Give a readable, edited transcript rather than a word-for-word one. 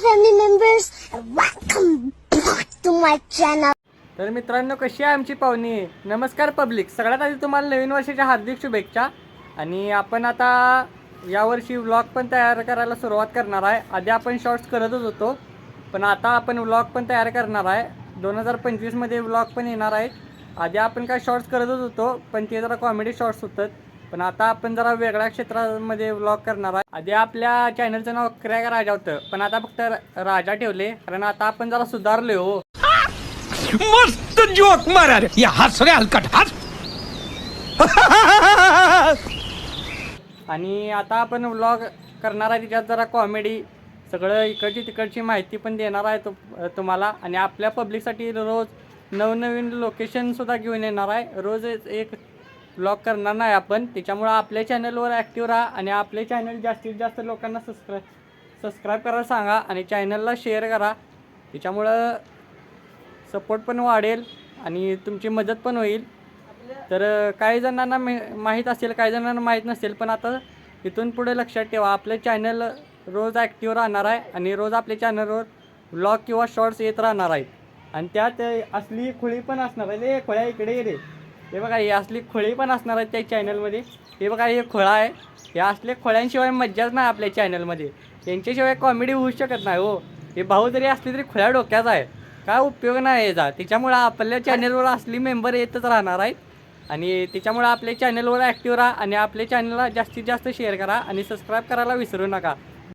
family members, and welcome back to my channel. तर मित्रांनो, कशी आहे आमची पाहुणी? नमस्कार पब्लिक. सगळ्यात आधी तुम्हाला नवीन वर्षाच्या हार्दिक शुभेच्छा. आणि आपण आता यावर्षी व्लॉग पण तयार करायला सुरुवात करणार आहे. आधी आपण शॉर्ट्स करतच होतो, पण आता आपण व्लॉग पण तयार करणार आहे. 2025 मध्ये व्लॉग पण येणार आहेत. आधी आपण काय शॉर्ट्स करतच होतो, पण ते जरा कॉमेडी शॉर्ट्स होतात. पण आता आपण जरा वेगळ्या क्षेत्रामध्ये व्लॉग करणार आहे. आधी आपल्या चॅनलचं नाव क्रॅक राजा होतं, पण आता फक्त राजा ठेवले, कारण आता आपण जरा सुधारलोय हो. मस्त जोक मारा रे, या हस रे हलकट हस. आणि आता आपण व्लॉग करणार आहे, त्याच्यात जरा कॉमेडी, सगळं इकडची तिकडची माहिती पण देणार आहे तुम्हाला. आणि आपल्या पब्लिकसाठी रोज नवनवीन लोकेशनसुद्धा घेऊन येणार आहे. रोज एक व्लॉग करणार नाही आपण. त्याच्यामुळं आपल्या चॅनलवर ॲक्टिव्ह राहा आणि आपले चॅनल जास्तीत जास्त लोकांना सबस्क्राईब करायला सांगा आणि चॅनलला शेअर करा. त्याच्यामुळं सपोर्ट पण वाढेल आणि तुमची मदत पण होईल. तर काही जणांना माहीत असेल, काही जणांना माहीत नसेल, पण आता इथून पुढे लक्षात ठेवा, आपलं चॅनल रोज ॲक्टिव्ह राहणार आहे आणि रोज आपल्या चॅनलवर व्लॉग किंवा शॉर्ट्स येत राहणार आहेत. आणि त्यात असली खोळी पण असणार आहे. रे खोळ्या इकडे रे, हे बघा, हे असली खोळी पण असणार आहेत त्या चॅनलमध्ये. हे बघा, हे खोळा आहे. या असल्या खोळ्यांशिवाय मज्जाच नाही आपल्या चॅनलमध्ये. यांच्याशिवाय कॉमेडी होऊ शकत नाही हो. हे भाऊ जरी असली तरी खोळ्या डोक्याचा आहे, काय उपयोग नाही याचा. त्याच्यामुळं आपल्या चॅनलवर असली मेंबर येतच राहणार आहेत. आणि त्याच्यामुळं आपल्या चॅनलवर ॲक्टिव्ह राहा आणि आपल्या चॅनलला जास्तीत जास्त शेअर करा आणि सबस्क्राईब करायला विसरू नका.